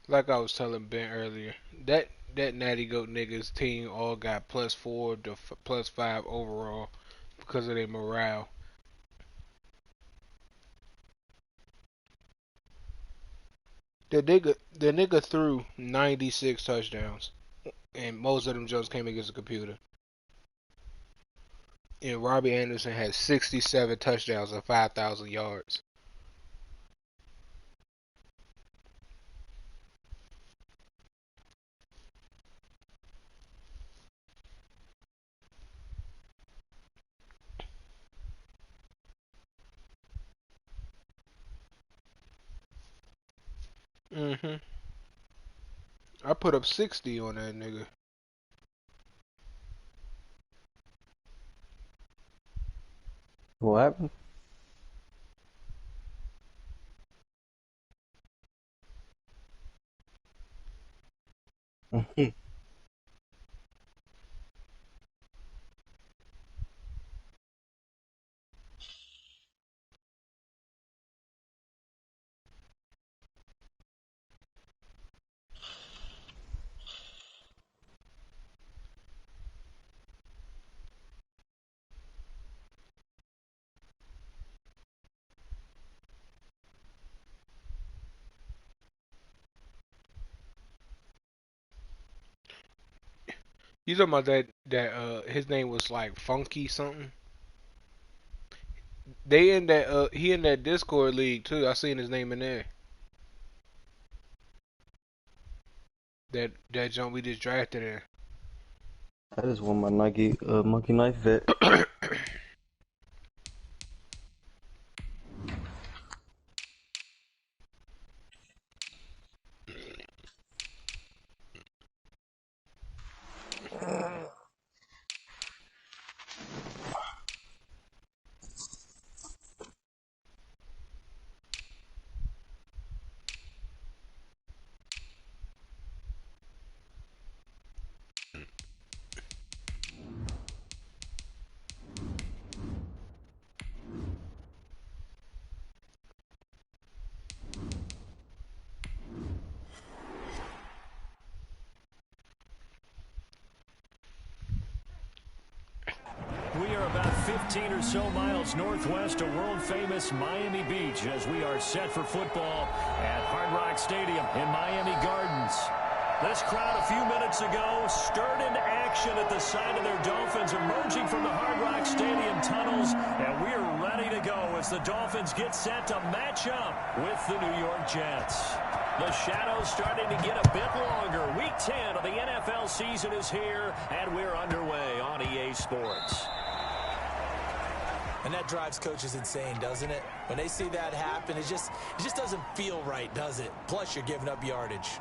Like I was telling Ben earlier, that Natty Goat niggas team all got +4 to +5 overall because of their morale. The nigga threw 96 touchdowns, and most of them jumps came against the computer. And Robbie Anderson had 67 touchdowns and 5,000 yards. Mhm. I put up 60 on that nigga. What happened? You talking about that his name was like Funky something? They in that he in that Discord league too. I seen his name in there. That jump we just drafted I just want my Nike monkey knife vet. in. We are about 15 or so miles northwest of world-famous Miami Beach as we are set for football at Hard Rock Stadium in Miami Gardens. This crowd a few minutes ago stirred into action at the sight of their Dolphins emerging from the Hard Rock Stadium tunnels, and we are ready to go as the Dolphins get set to match up with the New York Jets. The shadows starting to get a bit longer. Week 10 of the NFL season is here, and we're underway on EA Sports. And that drives coaches insane, doesn't it? When they see that happen, it just doesn't feel right, does it? Plus, you're giving up yardage.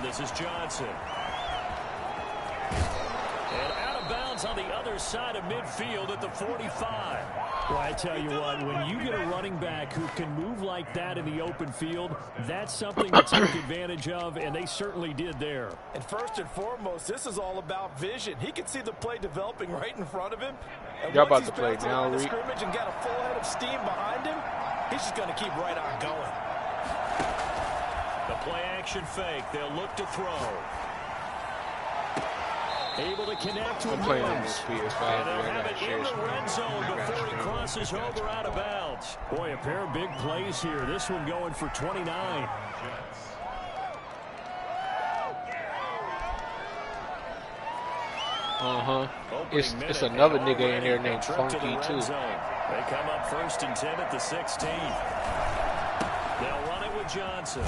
This is Johnson. And out of bounds on the other side of midfield at the 45. Well, I tell you what, when you get a running back who can move like that in the open field, that's something to take advantage of, and they certainly did there. And first and foremost, this is all about vision. He can see the play developing right in front of him. And Y'all once about to he's play past the now, line of Reed? scrimmage and got a full head of steam behind him, he's just going to keep right on going. The play action fake. They'll look to throw. Able to connect to I'm playing on this PS5. And they'll I have got it in share the screen. red zone before he crosses over out of bounds. Boy, a pair of big plays here. This one going for 29. It's another nigga in there named Funky too. They come up 1st and 10 at the 16. They'll run it with Johnson.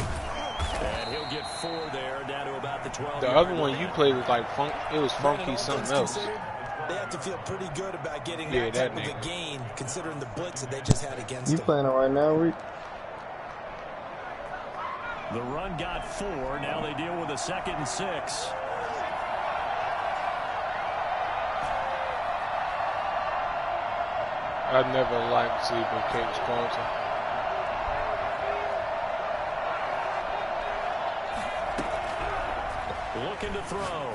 And he'll get 4 there, down to about the 12. The other one you played was like it was Funky something else. They have to feel pretty good about getting Yeah, that type that of a nigga. gain, considering the blitz that they just had against You them. playing it right now, Reed? The run got 4. Now they deal with a 2nd and 6. I never liked Zebra Cakes Carlton. Looking to throw.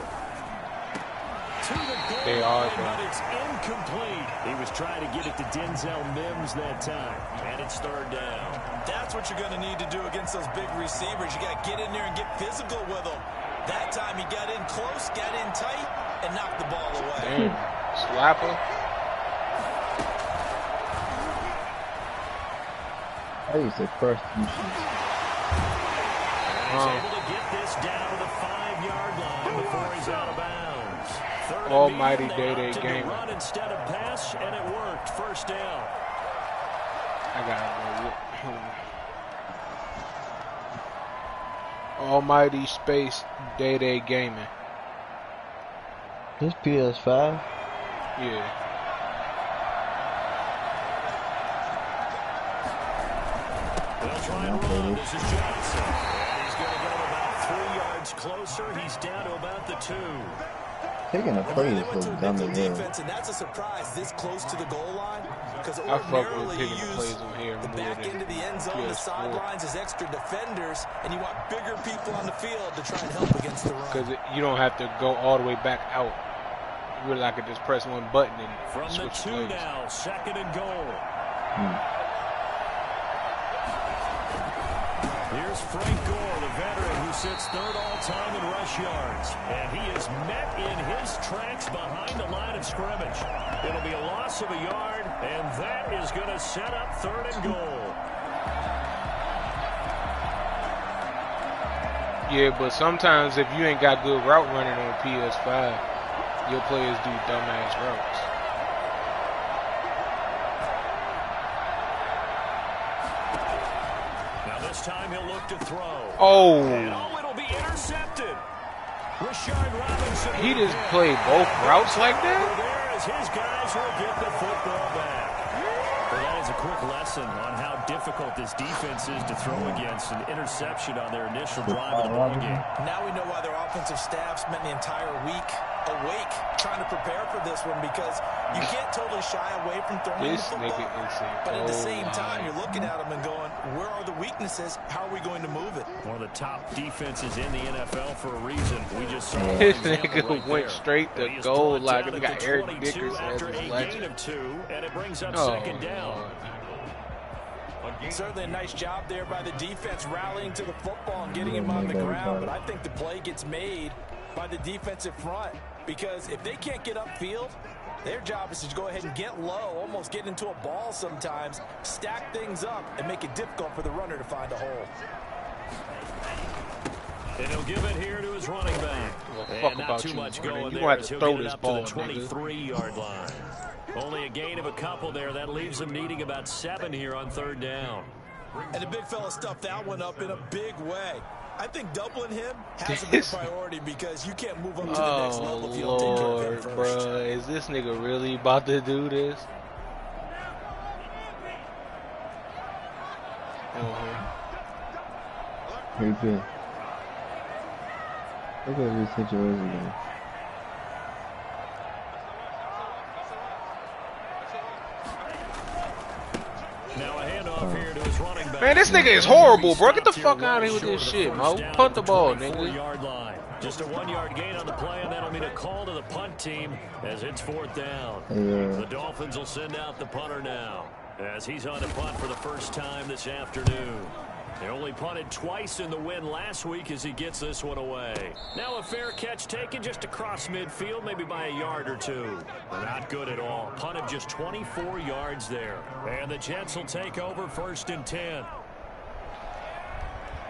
To the goal They are, line, but it's incomplete. He was trying to get it to Denzel Mims that time, and it's third down. That's what you're going to need to do against those big receivers. You got to get in there and get physical with them. That time he got in close, got in tight, and knocked the ball away. Damn. Slapper. I used to crush these shit. He's able to get this down to the 5-yard line before he's out of bounds. Third Almighty and medium, Day they Day opted to Gamer. run instead of pass, and it worked. First down. I gotta go. Almighty Space Day Day Gaming. This PS5? Yeah. They'll try and run. This is Johnson. And he's going to get him about 3 yards closer. He's down to about the 2. Taking a play They is went so to a dumb nickel as hell. defense, and that's a surprise this close to the goal line. Because I fuck with ordinarily picking you the use plays on here the more back than end of the end zone, the PS4. sidelines as extra defenders, and you want bigger people on the field to try and help against the run. Because you don't have to go all the way back out. You really could just press one button and From the switch 2 plays. now, second and goal. Here's Frank Gore, the veteran who sits third all-time in rush yards. And he is met in his tracks behind the line of scrimmage. It'll be a loss of a yard, and that is going to set up third and goal. Yeah, but sometimes if you ain't got good route running on PS5, your players do dumbass routes. Now this time he'll look to throw. Oh, And it'll be intercepted. Rashard Robinson. he just played both routes like that? There as his guys will get the football back. Well, that is a quick lesson on how difficult this defense is to throw against. An interception on their initial drive of the ball game. Now we know why their offensive staff spent the entire week awake trying to prepare for this one, because you can't totally shy away from throwing the This football. nigga is a But at the same goal time, line. you're looking at them and going, where are the weaknesses? How are we going to move it? One of the top defenses in the NFL for a reason. We just saw an This example nigga right went there. straight to Well, he is goal brought like down he at got the Eric 22 Dickerson as after his a gain legend. of 2, and it brings up Oh, second down. Lord. Certainly a nice job there by the defense rallying to the football and getting him on the ground, but I think the play gets made by the defensive front, because if they can't get upfield, their job is to go ahead and get low, almost get into a ball sometimes, stack things up, and make it difficult for the runner to find a hole. And he'll give it here to his running back. Well, And fuck not about too you, much running. going You there gonna have as to he'll throw get it this up ball, to the nigga. 23-yard line. Only a gain of a couple there. That leaves them needing about 7 here on third down. And the big fella stuffed that one up in a big way. I think doubling him has to be a priority, because you can't move up to the next level if you don't take care of him Lord, first. bruh. Is this nigga really about to do this? Pretty good. Look at this situation again. Now a handoff here to his running back. Man, this nigga is horrible, bro. Get the fuck out of here with this shit, Mo. Punt the ball, nigga. 24-yard line. Just a 1-yard gain on the play, and that'll mean a call to the punt team as it's fourth down. The Dolphins will send out the punter now, as he's on the punt for the first time this afternoon. They only punted twice in the win last week as he gets this one away. Now a fair catch taken just across midfield, maybe by a yard or two. Not good at all. Punt of just 24 yards there. And the Jets will take over first and 10.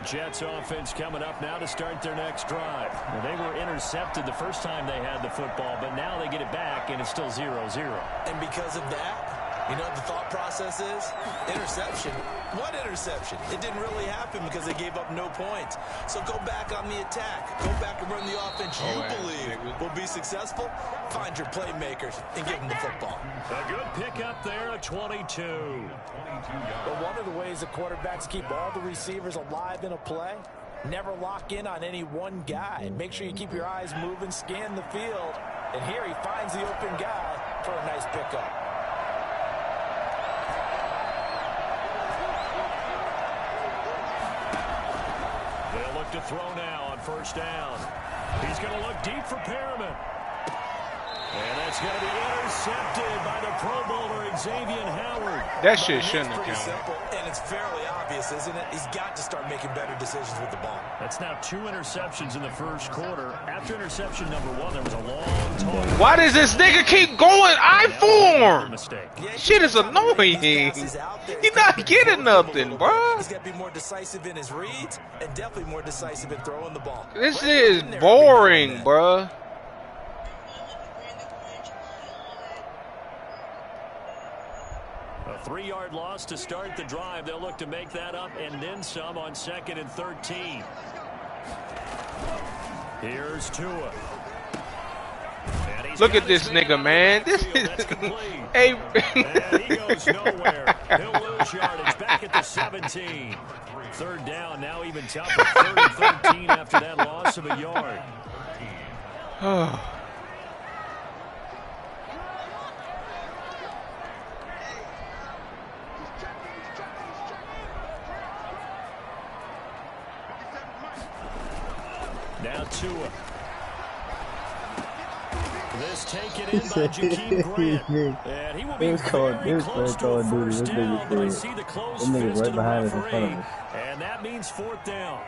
Jets offense coming up now to start their next drive. Well, they were intercepted the first time they had the football, but now they get it back, and it's still 0-0. And because of that, you know what the thought process is? Interception. What interception? It didn't really happen because they gave up no points. So go back on the attack. Go back and run the offense you believe will be successful. Find your playmakers and give them the football. A good pickup there, a 22. But one of the ways the quarterbacks keep all the receivers alive in a play, never lock in on any one guy. Make sure you keep your eyes moving, scan the field. And here he finds the open guy for a nice pickup. look to throw now on first down. He's going to look deep for Perriman. And that's going to be intercepted by the Pro Bowler, Xavier Howard. That shit shouldn't have counted. Simple, and it's fairly obvious, isn't it? He's got to start making better decisions with the ball. That's now 2 interceptions in the first quarter. After interception number 1, there was a long toss. Why does this nigga keep going I-form? Shit is annoying. He's not getting nothing, bro. He's got to be more decisive in his reads and definitely more decisive in throwing the ball. This shit is boring, bro. A 3-yard loss to start the drive. They'll look to make that up and then some on 2nd and 13. Here's Tua. Look at this nigga, man. This is hey. And he goes nowhere. He'll lose yardage back at the 17. 3rd down, now even tougher. 3rd and 13 after that loss of a yard. Now Tua. This taken in by Jakeem Grant. And he will be very close to a first down, but I see the close fist of the referee. And that means 4th down.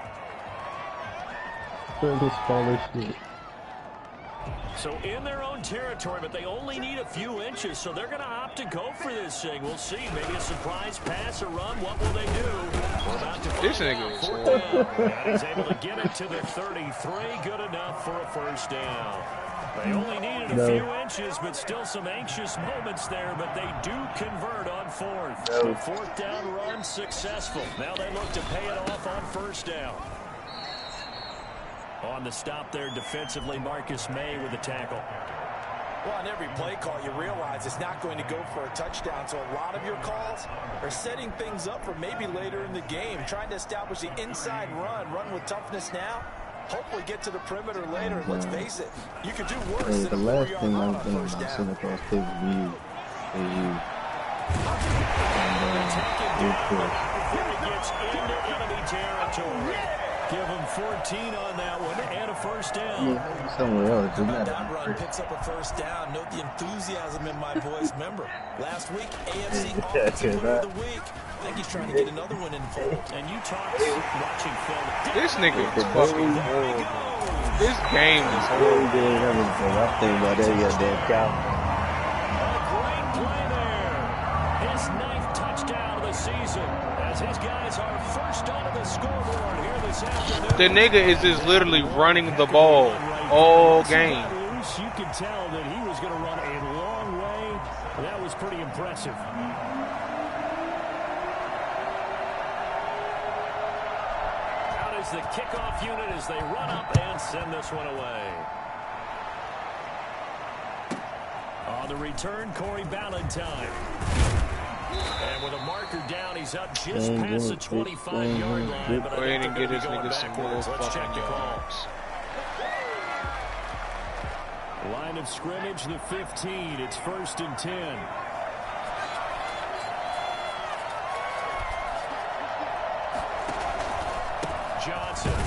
So in their own territory, but they only need a few inches, so they're going to opt to go for this thing. We'll see. Maybe a surprise pass or run. What will they do? We're about to this nigga is down. He's able to get it to the 33. Good enough for a first down. They only needed a few inches, but still some anxious moments there, but they do convert on 4th. The 4th down run successful. Now they look to pay it off on first down. On the stop there defensively, Marcus May with the tackle. Well, on every play call, you realize it's not going to go for a touchdown, so a lot of your calls are setting things up for maybe later in the game, trying to establish the inside run with toughness now, hopefully get to the perimeter later, and let's face it, you could do worse than a 4-yard run on first down. Gets into enemy territory. Give him 14 on that one and a first down. Somewhere else, that run picks up a first down. Note the enthusiasm in my voice. Remember, last week, AFC Offensive Player of the Week. I think he's trying to get another one in fold. And you talk watching film. This nigga is fucking horrible. This game is horrible. I think about that, you got damn cow. A great play there. His 9th touchdown of the season. As his guys are first onto the scoreboard here this afternoon. The nigga is just literally running the ball all game. You could tell that he was going to run a long way. That was pretty impressive. Out is the kickoff unit as they run up and send this one away. On the return, Corey Ballantyne. And with a marker down, he's up just past the 25-yard line. But go ahead and get his nigga some more Let's check fucking the call. yards. Line of scrimmage, the 15. It's 1st and 10. Johnson.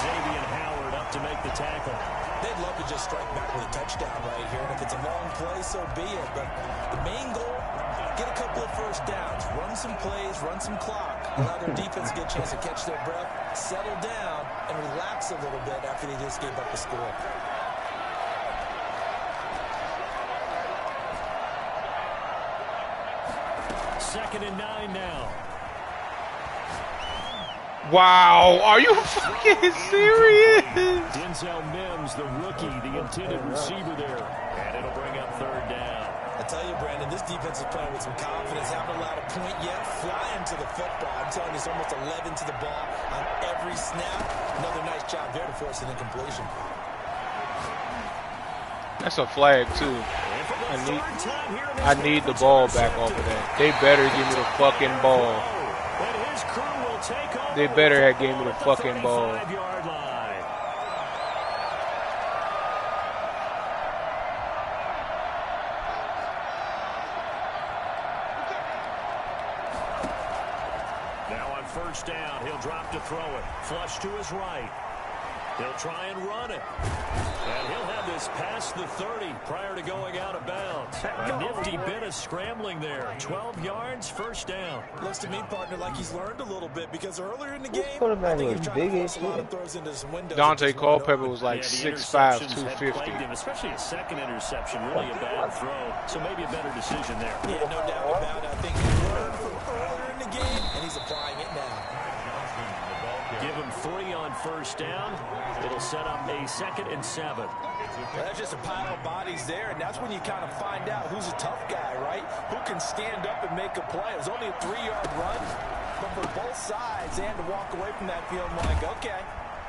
Xavier Howard up to make the tackle. They'd love to just strike back with a touchdown right here, and if it's a long play, so be it. But the main goal, get a couple of first downs, run some plays, run some clock, allow their defense to get a chance to catch their breath, settle down, and relax a little bit after they just gave up the score. Second and 9 now. Wow, are you fucking serious? Denzel Mims, the rookie, the intended receiver there. And it'll bring up 3rd down. I tell you, Brandon, this defense is playing with some confidence. Haven't allowed a point yet. Flying to the football. I'm telling you, it's almost 11 to the ball on every snap. Another nice job there to force an incompletion. That's a flag too. I need the ball back off of that. They better give me the fucking ball. They better have gave me the fucking ball. Now on first down. He'll drop to throw it. Flush to his right. He'll try and run it. And he'll have this past the 30 prior to going out of bounds. A nifty bit of scrambling there. 12 yards, first down. Looks to me, partner, like he's learned a little bit because earlier in the game, quarterback I think he was was trying big to as force a lot shit. of throws into some windows. Dante Culpepper was like the 6'5", interceptions had 250. plagued him, especially a second interception. Really a bad throw. So maybe a better decision there. Yeah, no doubt about it. I think he learned from earlier in the game, and he's applying it now. Give him 3 on first down. It'll set up a 2nd and 7. Well, that's just a pile of bodies there, and that's when you kind of find out who's a tough guy, right? Who can stand up and make a play. It was only a 3-yard run, but for both sides, they had to walk away from that feeling like, okay,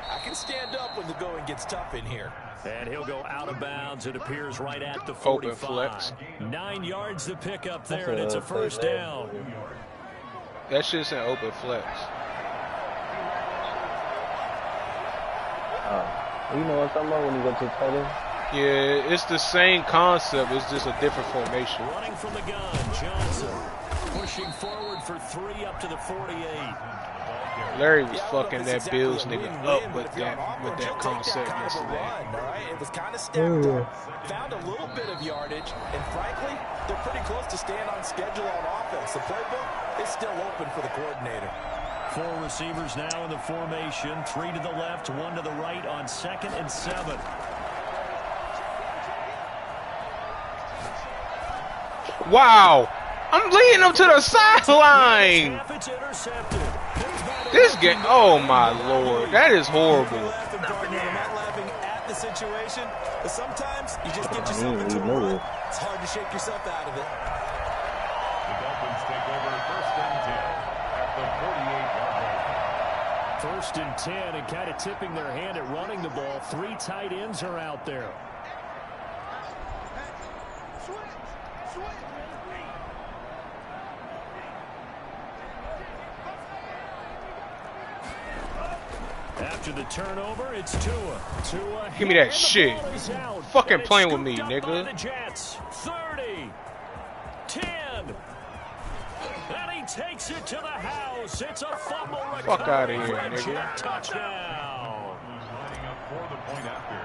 I can stand up when the going gets tough in here. And he'll go out of bounds. It appears right at the Open 45. flex. 9 yards to pick up there, and it's a first down. That shit's an open flex. You know what I'm talking about when you go to the tight end? Yeah, it's the same concept. It's just a different formation. Running from the gun, Johnson. Pushing forward for 3 up to the 48. Larry was fucking that Bills nigga up with that concept yesterday. It was kind of stacked up, found a little bit of yardage, and frankly, they're pretty close to staying on schedule on offense. The playbook is still open for the coordinator. 4 receivers now in the formation. 3 to the left, 1 to the right on 2nd and 7. Wow! I'm leading them to the sideline! It's intercepted. This game, oh my lord, that is horrible. I'm not laughing at the situation, but sometimes you just get yourself into a rut. It's hard to shake yourself out of it. The Dolphins take over 1st and 10 at the 48-yard line. 1st and 10, and kind of tipping their hand at running the ball. 3 tight ends are out there. After the turnover, it's Tua. Give me that shit. Fucking playing with me, nigga. The Jets. 30. 10. And he takes it to the house. It's a fumble recovery. Fuck out of here, for a nigga. Jet touchdown. Lining up for the point after.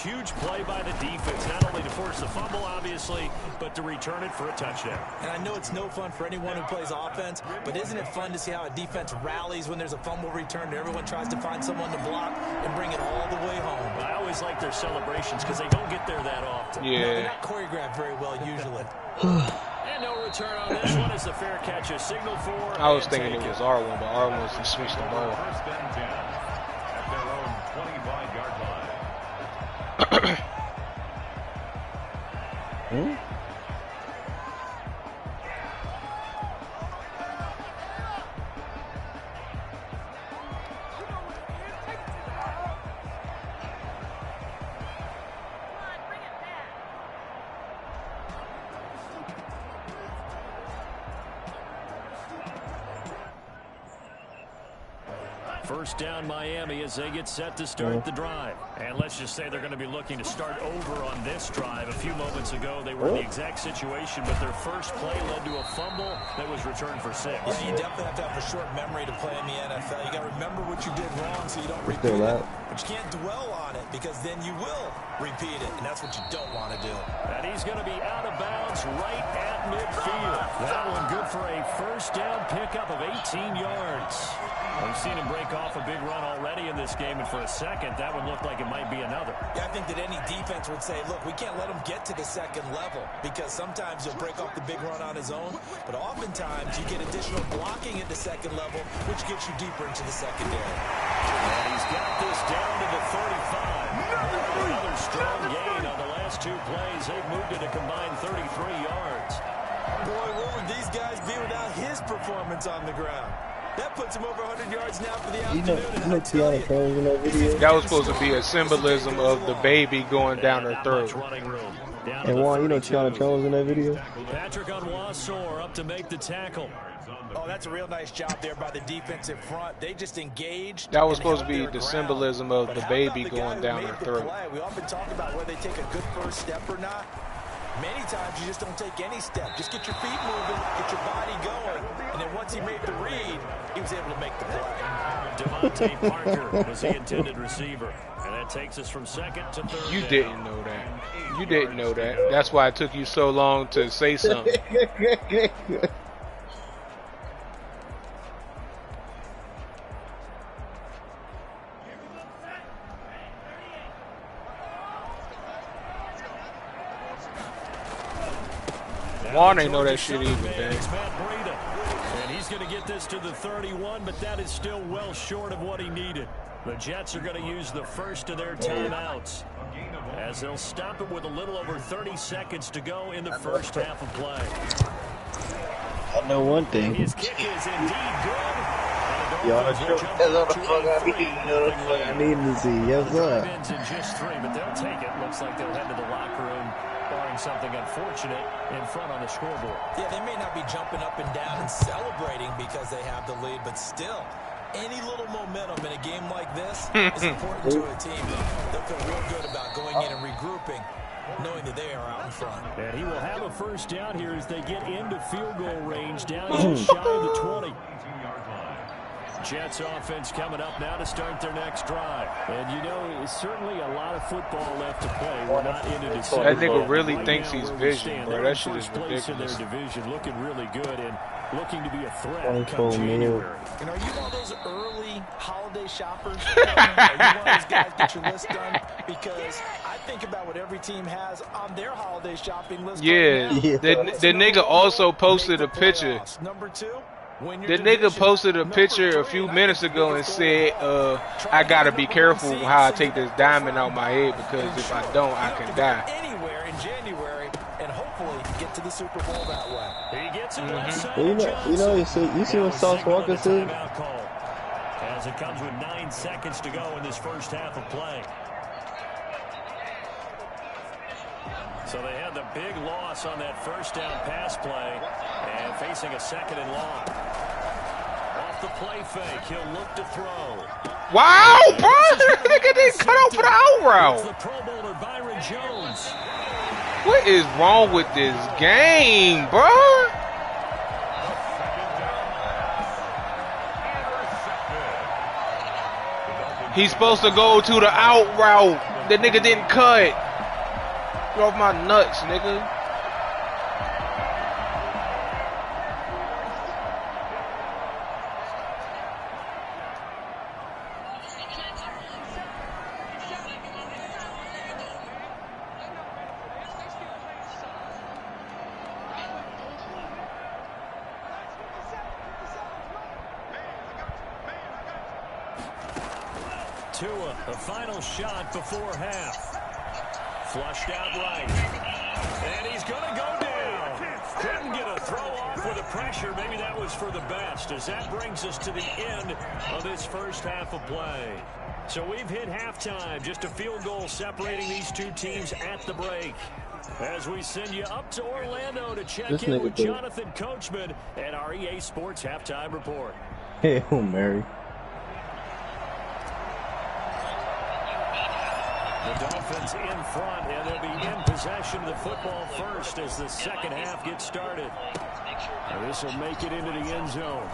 Huge play by the defense, not only to force the fumble, obviously, but to return it for a touchdown. And I know it's no fun for anyone who plays offense, but isn't it fun to see how a defense rallies when there's a fumble return and everyone tries to find someone to block and bring it all the way home? I always like their celebrations because they don't get there that often. Yeah. No, they're not choreographed very well usually. And no return on this one is the fair catch, a signal for. I was thinking it was R1, but R1 was to switch the ball. 1st and 10 at their own 25-yard line. First down Miami as they get set to start the drive. And let's just say they're going to be looking to start over on this drive. A few moments ago, they were in the exact situation, but their first play led to a fumble that was returned for 6. Yeah, you definitely have to have a short memory to play in the NFL. You got to remember what you did wrong so you don't repeat it. But you can't dwell on it because then you will repeat it, and that's what you don't want to do. And he's going to be out of bounds right at midfield. That one good for a first down pickup of 18 yards. We've seen him break off a big run already in this game, and for a second, that one looked like it might be another. Yeah, I think that any defense would say, look, we can't let him get to the second level because sometimes he'll break off the big run on his own, but oftentimes you get additional blocking at the second level, which gets you deeper into the secondary. And he's got this down to the 35. Another strong gain on the last 2 plays. They've moved it a combined 33 yards. Boy, where would these guys be without his performance on the ground? That puts him over 100 yards now for the afternoon. You know Tiana Jones in that video? That was supposed to be a symbolism of the baby going down her throat. And Juan, you know Tiana Jones in that video? Patrick Onwuasor up to make the tackle. Oh, that's a real nice job there by the defensive front. They just engaged. That was supposed to be the symbolism of the baby going down her throat. We often talk about whether they take a good first step or not. Many times you just don't take any step. Just get your feet moving, get your body going, and then once he made the read, he was able to make the play. Devontae Parker was the intended receiver. And that takes us from second to third. You didn't know that. You didn't know that. That's why it took you so long to say something. Juan ain't know that shit either, man. And he's going to get this to the 31, but that is still well short of what he needed. The Jets are going to use the first of their timeouts, as they'll stop it with a little over 30 seconds to go in the first half of play. I know one thing. His kick is indeed good. Y'all that's what the fuck I need. You know what the fuck I need to see. Yes, sir. Ends in just 3, but they'll take it. Looks like they'll head to the locker room, barring something unfortunate in front on the scoreboard. Yeah, they may not be jumping up and down and celebrating because they have the lead, but still, any little momentum in a game like this is important to a team. They'll feel real good about going in and regrouping, knowing that they are out in front. And he will have a first down here as they get into field goal range, down just shy of the 20. Jets offense coming up now to start their next drive. And you know, certainly a lot of football left to play. We're not into December. That nigga really thinks he's vision, bro. That shit is ridiculous. In their division, looking really good and looking to be a threat come January. And are you one of those early holiday shoppers? Are you one of those guys get your list done? Because I think about what every team has on their holiday shopping list. Yeah, right now. the nigga also posted a picture. Number 2. The nigga posted a picture a few minutes ago and said, I gotta be careful how I take this diamond out my head because if I don't, I can die. Anywhere in January and hopefully get to the Super Bowl that way. He gets it You see what Sauce Walker said? As it comes with 9 seconds to go in this first half of play. So they had the big loss on that first down pass play and facing a second and long. Off the play fake, he'll look to throw. Wow, bro! Nigga didn't cut out for the out route. The Pro Bowler Byron Jones. What is wrong with this game, bro? He's supposed to go to the out route. The nigga didn't cut. Get off my nuts, nigga. Tua, the final shot before half. Flushed out right. And he's going to go down. Couldn't get a throw off with the pressure. Maybe that was for the best, as that brings us to the end of this first half of play. So we've hit halftime. Just a field goal separating these two teams at the break. As we send you up to Orlando to check in with Jonathan Coachman and our EA Sports Halftime Report. Hey, Mary. The Dolphins in front, and they'll be in possession of the football first as the second half gets started. And this will make it into the end zone.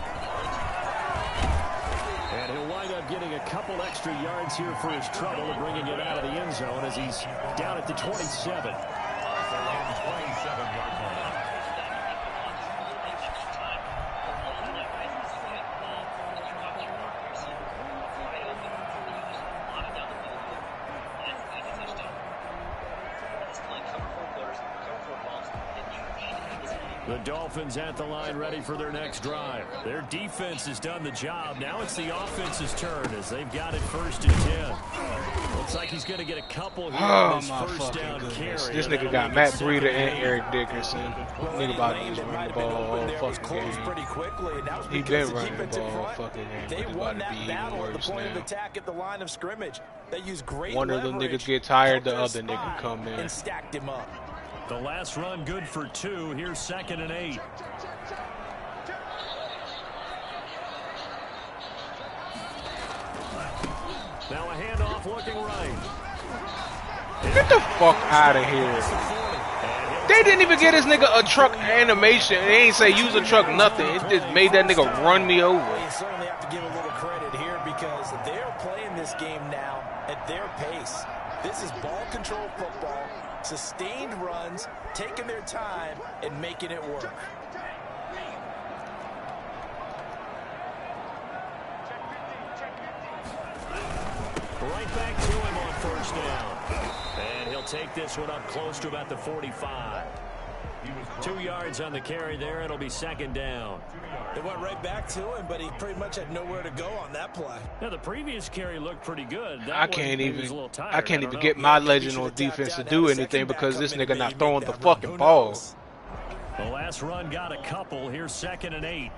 And he'll wind up getting a couple extra yards here for his trouble and bringing it out of the end zone as he's down at the 27. The Dolphins at the line ready for their next drive. Their defense has done the job. Now it's the offense's turn as they've got it 1st and 10. Looks like he's going to get a couple here on his first down carry. This nigga got Matt Breida and Eric Dickerson. Nigga about to just run the ball all fucking game. He been running the ball all fucking game. But it's about to be even worse now. One of them niggas get tired, the other nigga come in. And stacked him up. The last run good for 2. Here's 2nd and 8. Now a handoff looking right. Get the fuck out of here. And he'll They didn't even get this nigga a truck animation. They ain't say use a truck, nothing. It just made that nigga run me over. You certainly have to give a little credit here because they're playing this game now at their pace. This is ball control football, sustained runs, taking their time and making it work. Right back to him on first down. And he'll take this one up close to about the 45. 2 yards on the carry there. It'll be second down. It went right back to him, but he pretty much had nowhere to go on that play. Now, the previous carry looked pretty good. I can't even get my legend on defense to do anything because this nigga not throwing the fucking ball. The last run got a couple. Here's 2nd and 8.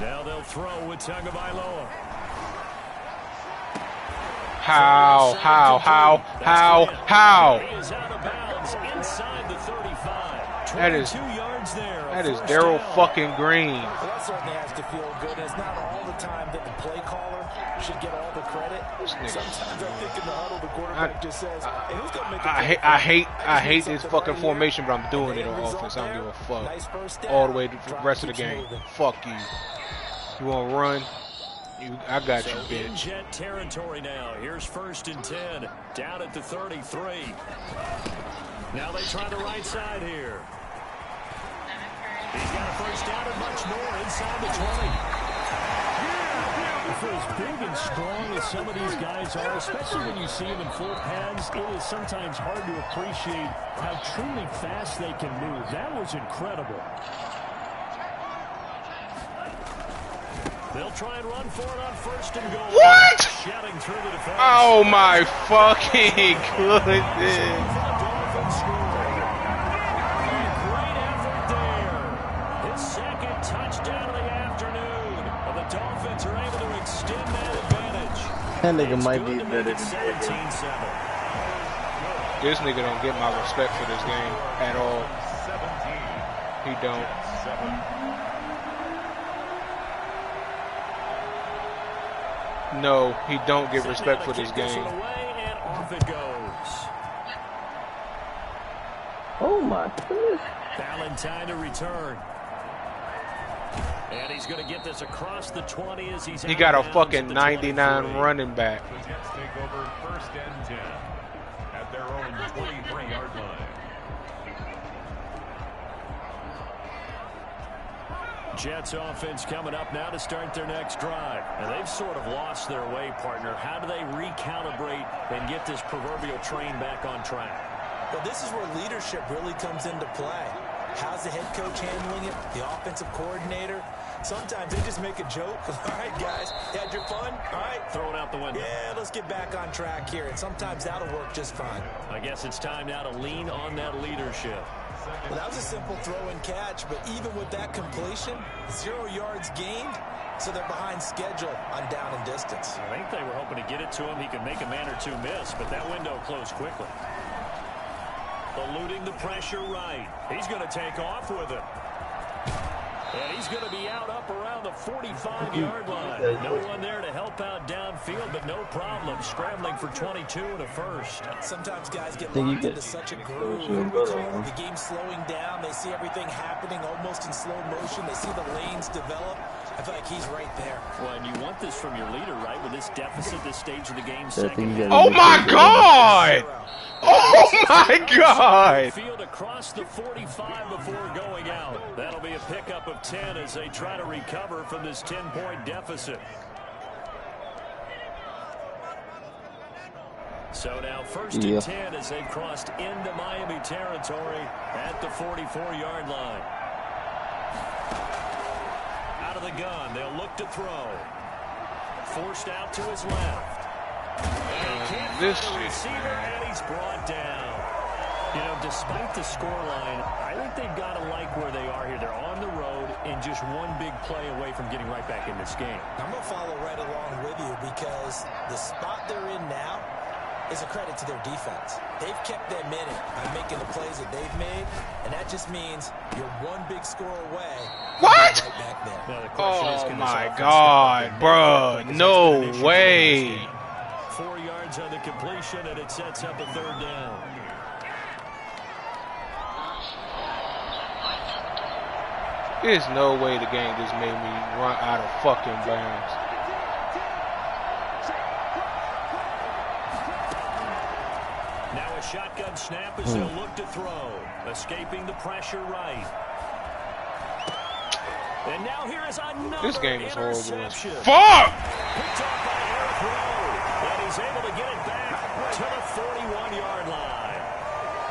Now they'll throw with Tagovailoa. How? He is out of bounds inside the 35. That is 2 yards there. Daryl fucking Green. Well, that certainly has to feel good. It's not all the time that the play caller should get all the credit. Sometimes I think in the huddle the quarterback just says, hey, who's gonna make I hate this fucking formation, but I'm doing it on offense. I don't give a fuck. All the way to the rest of the game. Fuck you. You want to run? I got you, bitch. Jet territory now. Here's 1st and 10. Down at the 33. Now they try the right side here. He's got a first down and much more inside the 20. For as big and strong as some of these guys are, especially when you see them in full pads, it is sometimes hard to appreciate how truly fast they can move. That was incredible. They'll try and run for it on 1st and goal. What? Shouting through the defense. Oh my fucking goodness. Great effort there. His 2nd touchdown of the afternoon. And the Dolphins are able to extend that advantage. That nigga might be better than 17-7. This nigga don't get my respect for this game at all. He don't. No, he don't get respect for this game. And off it goes. Oh my goodness. Valentine to return. And he's going to get this across the 20 as he's He got a fucking 99 running back. The Jets take over 1st and 10 at their own 23-yard line. Jets offense coming up now to start their next drive. And they've sort of lost their way, partner. How do they recalibrate and get this proverbial train back on track? Well, this is where leadership really comes into play. How's the head coach handling it? The offensive coordinator? Sometimes they just make a joke. All right, guys, you had your fun? All right. Throw it out the window. Yeah, let's get back on track here. And sometimes that'll work just fine. I guess it's time now to lean on that leadership. Well, that was a simple throw and catch, but even with that completion, 0 yards gained, so they're behind schedule on down and distance. I think they were hoping to get it to him. He could make a man or two miss, but that window closed quickly. Eluding the pressure right. He's going to take off with it. And he's going to be out up around the 45-yard line. No one there to help out downfield, but no problem. Scrambling for 22 and a first. Sometimes guys get locked into such a groove. The game slowing down. They see everything happening almost in slow motion. They see the lanes develop. I feel like he's right there. Well, and you want this from your leader, right? With this deficit, this stage of the game. Oh, my God! Oh, my God! Field across the 45 before going out. That'll be a pickup of 10 as they try to recover from this 10-point deficit. So now 1st and 10 as they've crossed into Miami territory at the 44-yard line. Out of the gun, they'll look to throw. Forced out to his left. This receiver, and he's brought down. You know, despite the scoreline, I think they've got to like where they are here. They're on the road and just one big play away from getting right back in this game. I'm going to follow right along with you because the spot they're in now, is a credit to their defense. They've kept them in it by making the plays that they've made, and that just means you're one big score away. What? Right back there. Oh my God, bro! No way. 4 yards on the completion, and it sets up a 3rd down. There's no way the game just made me run out of fucking bounds. Now a shotgun snap as they'll look to throw. Escaping the pressure right. And now here is another This game is horrible. interception. Fuck! Picked off by Eric Rowe. And he's able to get it back to the 41-yard line.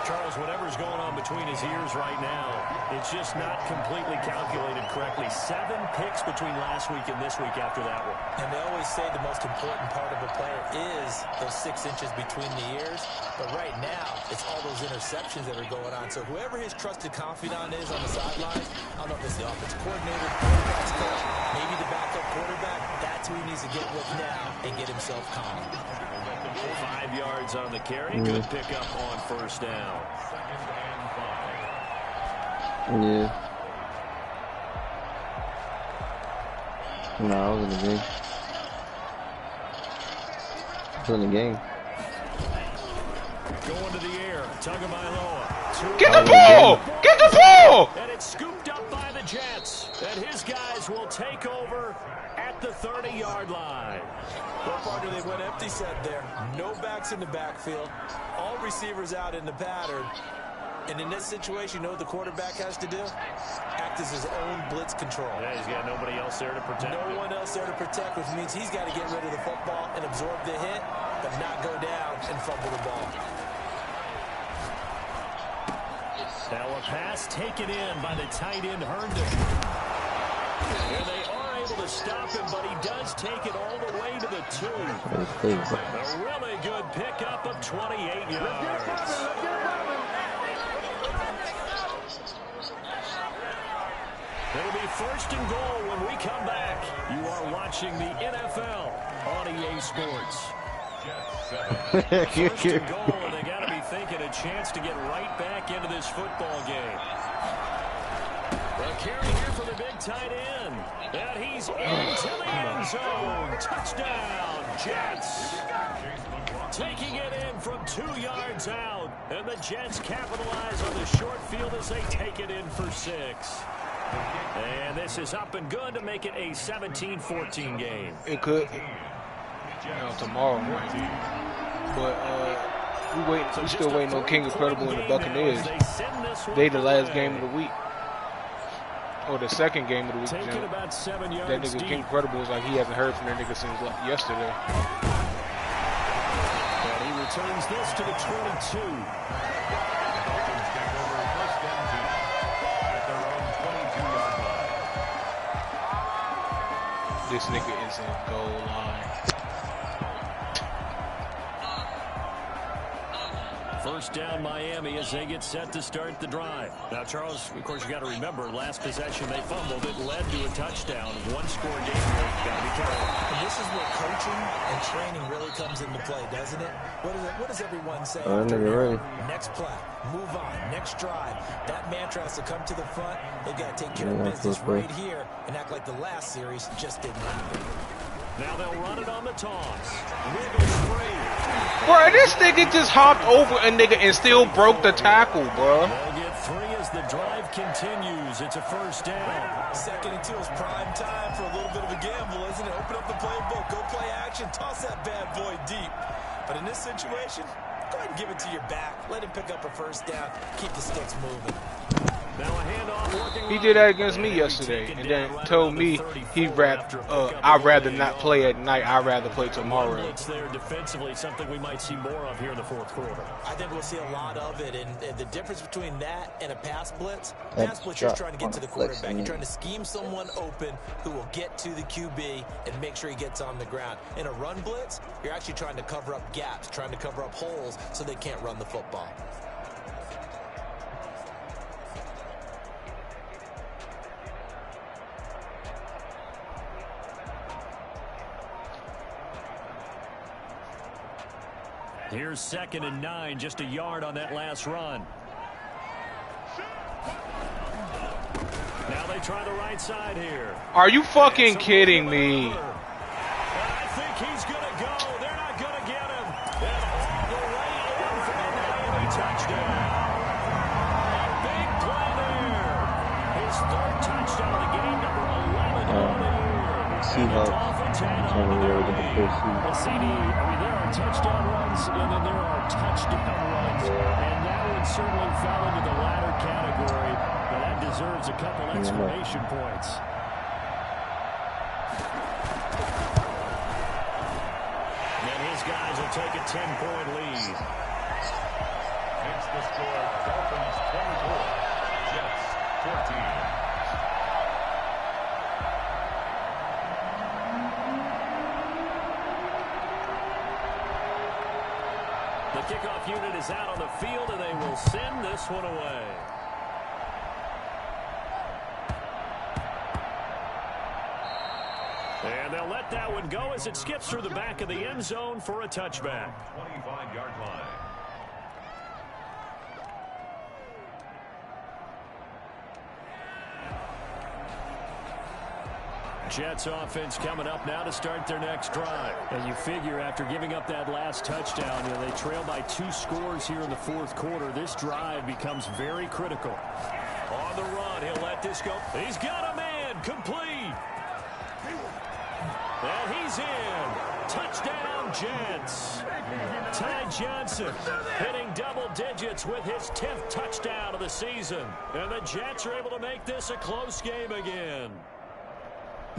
Charles, whatever's going on between his ears right now, it's just not completely calculated correctly. 7 picks between last week and this week after that one. And they always say the most important part of a player is those 6 inches between the ears. But right now, it's all those interceptions that are going on. So whoever his trusted confidant is on the sidelines, I don't know if it's the offense coordinator, quarterback's coach, maybe the backup quarterback, that's who he needs to get with now and get himself calm. 5 yards on the carry. Good pickup on 1st down. Yeah. No, I was in the game. I was in the game. Going to the air. Tagovailoa. Get the ball! Get the ball! And it's scooped up by the Jets. And his guys will take over at the 30-yard line. Well, partner, they went empty set there. No backs in the backfield. All receivers out in the pattern. And in this situation, you know what the quarterback has to do? Act as his own blitz control. Yeah, he's got nobody else there to protect. No one else there to protect, which means he's got to get rid of the football and absorb the hit, but not go down and fumble the ball. Now a pass taken in by the tight end Herndon. And they are able to stop him, but he does take it all the way to the 2. A really good pickup of 28 yards. It'll be 1st and goal when we come back. You are watching the NFL on EA Sports. 1st and goal, and they got to be thinking a chance to get right back into this football game. A carry here for the big tight end. And he's into the end zone. Touchdown, Jets. Taking it in from 2 yards out. And the Jets capitalize on the short field as they take it in for 6. And this is up and good to make it a 17-14 game. It could. Tomorrow might be. But we still waiting on King Incredible and the Buccaneers. They the last game of the week. Or the second game of the week. That nigga King Incredible is like he hasn't heard from that nigga since like yesterday. And he returns this to the 22. This nigga is in goal line. 1st down Miami as they get set to start the drive. Now, Charles, of course, you got to remember, last possession they fumbled. It led to a touchdown. 1-score game. Got to be careful. And this is where coaching and training really comes into play, doesn't it? What does everyone say? Next play, move on, next drive. That mantra has to come to the front. They've got to take care of business right here and act like the last series just didn't happen. Now they'll run it on the toss. Wiggles free. Bro, this nigga just hopped over a nigga and still broke the tackle, bro. They'll get 3 as the drive continues. It's a 1st down. 2nd and 2 is prime time for a little bit of a gamble, isn't it? Open up the playbook, go play action, toss that bad boy deep. But in this situation, go ahead and give it to your back. Let him pick up a 1st down. Keep the sticks moving. Now a handoff working. He did that against me yesterday, and then told me I'd rather not play at night. I'd rather play tomorrow. It's there defensively, something we might see more of here in the 4th quarter. I think we'll see a lot of it, and the difference between that and a pass blitz, you're trying to get to the quarterback. You're trying to scheme someone open who will get to the QB and make sure he gets on the ground. In a run blitz, you're actually trying to cover up gaps, trying to cover up holes so they can't run the football. Here's 2nd and 9, just a yard on that last run. Now they try the right side here. Are you fucking kidding me? And I think he's going to go. They're not going to get him. And all the way in for a Miami touchdown. A big play there. His 3rd touchdown of the game, number 11 on the year. Seahawks. Well, CD, I mean, there are touchdown runs, and then there are touchdown runs. And that one certainly fell into the latter category. But that deserves a couple exclamation points. And his guys will take a 10-point lead. It's the score. Dolphins 24. Jets 14. The kickoff unit is out on the field, and they will send this one away. And they'll let that one go as it skips through the back of the end zone for a touchback. 25-yard line. Jets offense coming up now to start their next drive. And you figure after giving up that last touchdown, you know, they trail by 2 scores here in the 4th quarter. This drive becomes very critical. On the run, he'll let this go. He's got a man, complete. And he's in. Touchdown, Jets. Ty Johnson hitting double digits with his 10th touchdown of the season. And the Jets are able to make this a close game again.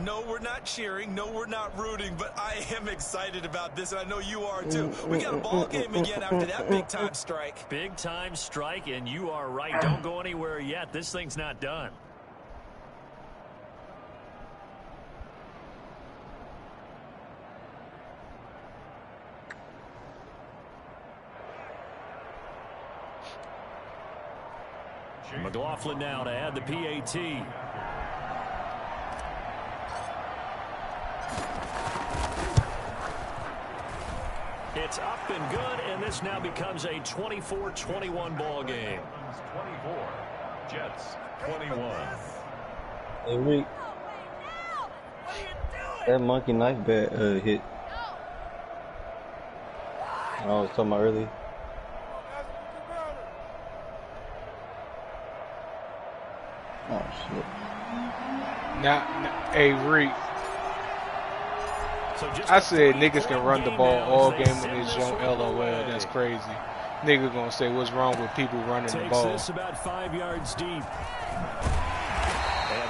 No, we're not cheering. No, we're not rooting. But I am excited about this, and I know you are too. We got a ball game again after that big-time strike. Big-time strike, and you are right. Don't go anywhere yet. This thing's not done. McLaughlin now to add the PAT. It's up and good, and this now becomes a 24-21 ball game. 24. Jets 21. Hey, Rick. That monkey knife bat hit. I was talking about earlier. Oh, shit. Now, hey, Reek. I said niggas can run the ball all game with this joint. LOL, that's crazy. Nigga gonna say what's wrong with people running the ball. Takes this about 5 yards deep. And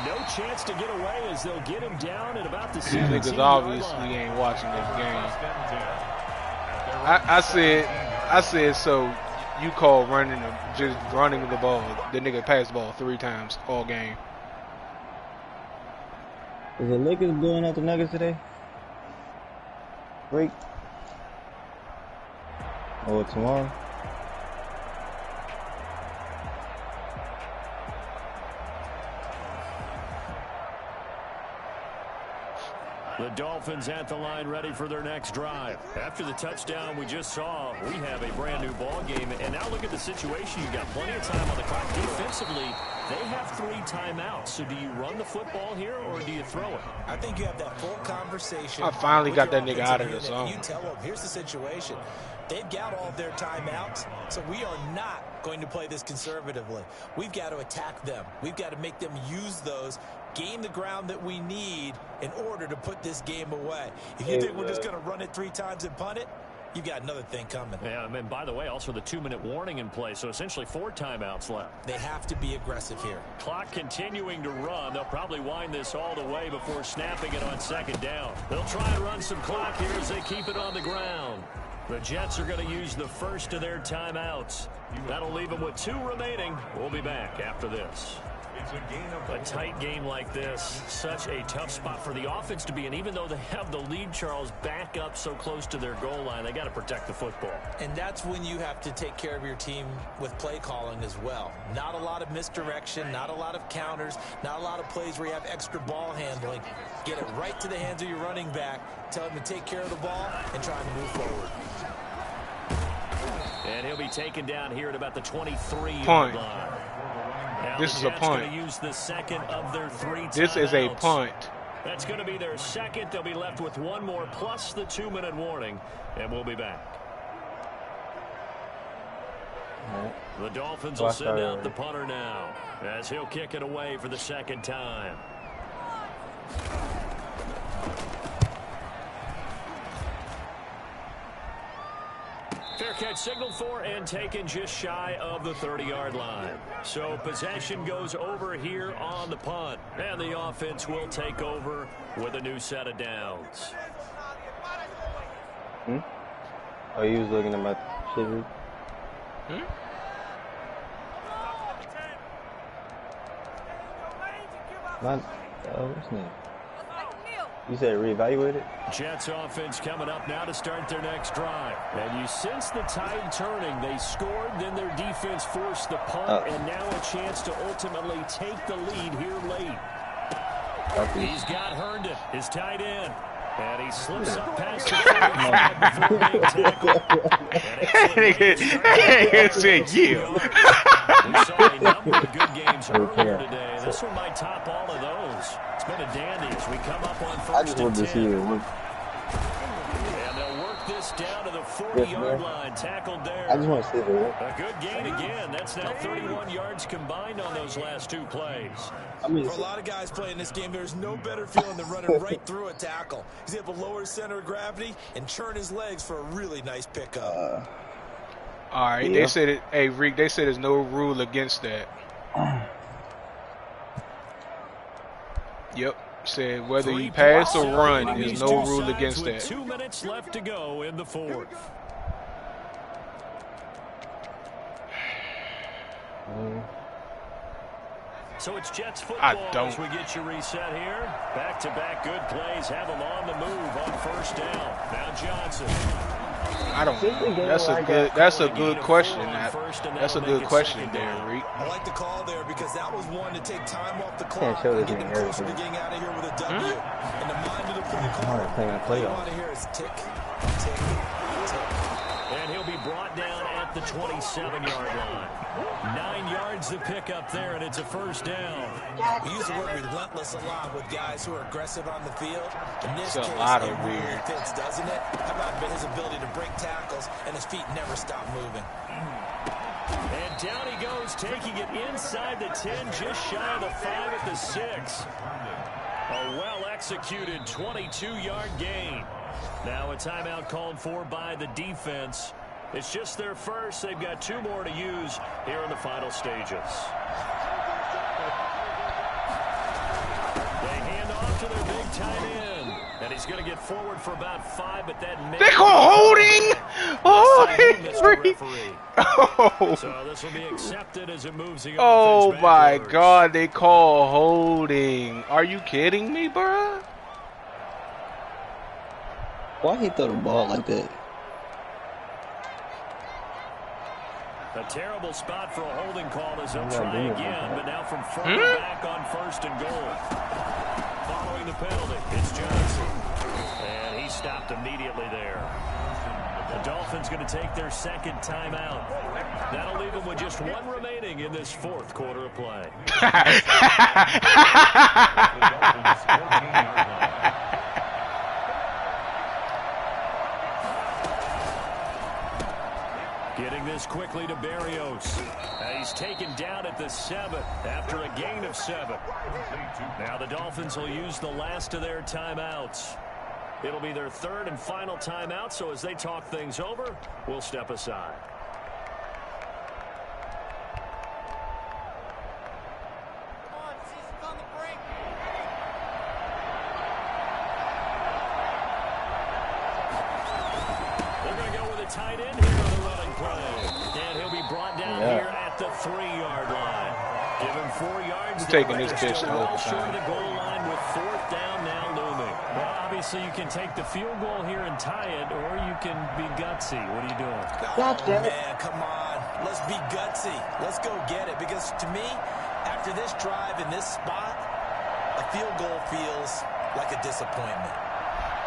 no chance to get away as they'll get him down at about the 17 These niggas obviously ain't watching this game. I said so. You call just running the ball. The nigga passed the ball 3 times all game. Is the Lakers blowing out the Nuggets today? Break. Or tomorrow? The Dolphins at the line ready for their next drive. After the touchdown we just saw, we have a brand new ball game. And now look at the situation. You've got plenty of time on the clock. Defensively, they have 3 timeouts. So do you run the football here or do you throw it? I think you have that full conversation. I finally got that nigga out of the zone. You tell them, here's the situation. They've got all of their timeouts, so we are not going to play this conservatively. We've got to attack them. We've got to make them use those, gain the ground that we need in order to put this game away. If you think we're just going to run it 3 times and punt it, you've got another thing coming. Yeah, and by the way, also the 2-minute warning in play, so essentially 4 timeouts left. They have to be aggressive here. Clock continuing to run. They'll probably wind this all the way before snapping it on 2nd down. They'll try and run some clock here as they keep it on the ground. The Jets are going to use the first of their timeouts. That'll leave them with 2 remaining. We'll be back after this. A tight game like this, such a tough spot for the offense to be in. Even though they have the lead, Charles, back up so close to their goal line, they got to protect the football. And that's when you have to take care of your team with play calling as well. Not a lot of misdirection, not a lot of counters, not a lot of plays where you have extra ball handling. Get it right to the hands of your running back, tell him to take care of the ball, and try to move forward. And he'll be taken down here at about the 23-yard Punt. line. Now This is a punt. Use the second of their 3 This is a timeouts. punt. That's going to be their second. They'll be left with one more plus the 2-minute warning, and we'll be back. The Dolphins will send out the punter now as he'll kick it away for the second time. Fair catch signaled for and taken just shy of the 30-yard line. So possession goes over here on the punt, and the offense will take over with a new set of downs. Oh, you was looking at my shit. What's his name? You said reevaluate it? Jets offense coming up now to start their next drive. And you sense the tide turning. They scored, then their defense forced the punt, and now a chance to ultimately take the lead here late. He's got Herndon, his tight end. And he slips up past the 45 before being tackled. We saw a number of good games earlier today. This one might top all of those. It's been a dandy as we come up on first I just wanted to see it. and they'll work this down to the 40-yard line. Tackled there. I just want to see it. A good gain again. That's now 31 yards combined on those last 2 plays. For a lot of guys playing this game, there's no better feeling than running right through a tackle. He's able to lower his center of gravity and churn his legs for a really nice pickup. All right, they said it. Hey, Rick, they said there's no rule against that. Yep, said whether you pass or run, there's no rule against that. 2 minutes left to go in the fourth. So it's Jets football as we get you reset here. Back-to-back good plays have them on the move on first down. Now Johnson. I don't know. That's a good question. That's a good question there, Reek. I like the call there because that was one to take time off the clock and get them closer to getting out of here with a W. And the mind of the play call, all you want to hear is tick, tick, tick. And he'll be brought down at the 27-yard line. 9 yards to pick up there, and it's a first down. We use the word relentless a lot with guys who are aggressive on the field. In this case, it really fits, doesn't it? How about his ability to break tackles and his feet never stop moving? And down he goes, taking it inside the 10, just shy of the 5 at the 6. A well-executed 22-yard gain. Now a timeout called for by the defense. It's just their first. They've got 2 more to use here in the final stages. They hand off to their big tight end. And he's going to get forward for about 5, but that may... They call holding! Oh, So this will be accepted as it moves the oh my God, they call holding. Are you kidding me, bruh? Why he throw the ball like that? A terrible spot for a holding call as they'll try again, but now from further back on first and goal. Following the penalty, it's Johnson. And he stopped immediately there. The Dolphins going to take their second timeout. That'll leave them with just 1 remaining in this 4th quarter of play. Getting this quickly to Berrios. He's taken down at the 7 after a gain of 7. Now the Dolphins will use the last of their timeouts. It'll be their 3rd and final timeout, so as they talk things over, we'll step aside. They're going to go with a tight end here on the running play. And he'll be brought down here at the 3-yard line. Give him 4 yards. Taking this bitch well short of the goal line with 4th down now looming. Well, obviously you can take the field goal here and tie it, or you can be gutsy. What are you doing? Oh, man, come on. Let's be gutsy. Let's go get it. Because to me, after this drive in this spot, a field goal feels like a disappointment.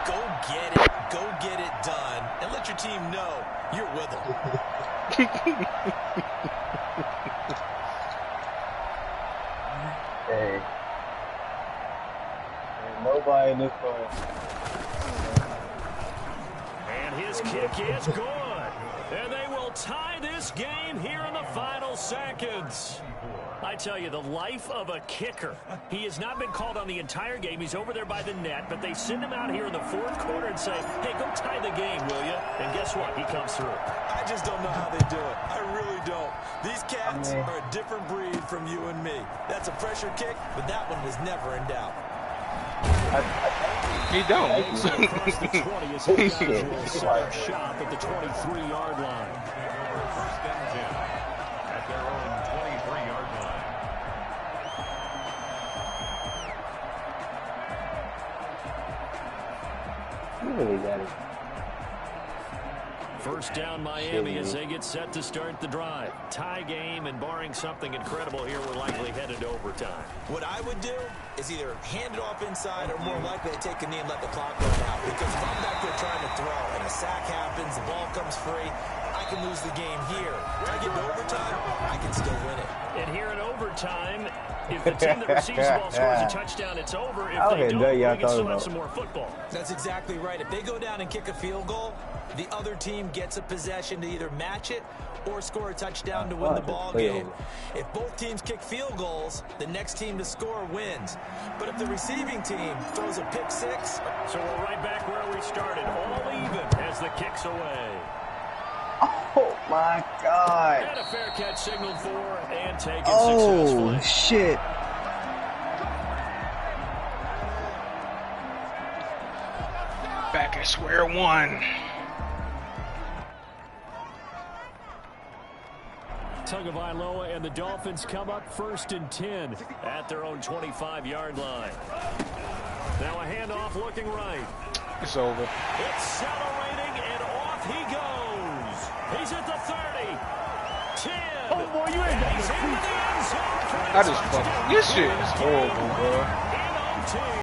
Go get it. Go get it done. And let your team know you're with them. Hey. Ain't nobody in this phone. And his kick is good. And they will tie this game here in the final seconds. I tell you, the life of a kicker. He has not been called on the entire game. He's over there by the net, but they send him out here in the fourth quarter and say, hey, go tie the game, will you? And guess what? He comes through. I just don't know how they do it. I really don't. These cats are a different breed from you and me. That's a pressure kick, but that one was never in doubt. He don't. Across the 20 as he got a shot at the 23-yard line. First and 10 at their own 23-yard line. You really got it. First down Miami as they get set to start the drive. Tie game, and barring something incredible here, we're likely headed to overtime. What I would do is either hand it off inside or more likely to take a knee and let the clock run out. Because if I'm back there trying to throw and a sack happens, the ball comes free, I can lose the game here. If I get to overtime, I can still win it. And here in overtime, if the team that receives the ball scores a touchdown, it's over. If they don't, we can still have some more football. That's exactly right. If they go down and kick a field goal, the other team gets a possession to either match it or score a touchdown to win the ball game. If both teams kick field goals, the next team to score wins. But if the receiving team throws a pick six... So we're right back where we started, all even as the kick's away. Oh my God. And a fair catch signaled for and taken successfully. Oh shit. Back at square one. Tagovailoa and the Dolphins come up 1st and 10 at their own 25-yard line. Now a handoff looking right. It's over. Accelerating, and off he goes. He's at the 30. 10. Oh boy, you ain't got He's into the end zone for the I just touchdown. fucking. This shit is horrible, bro. In OT.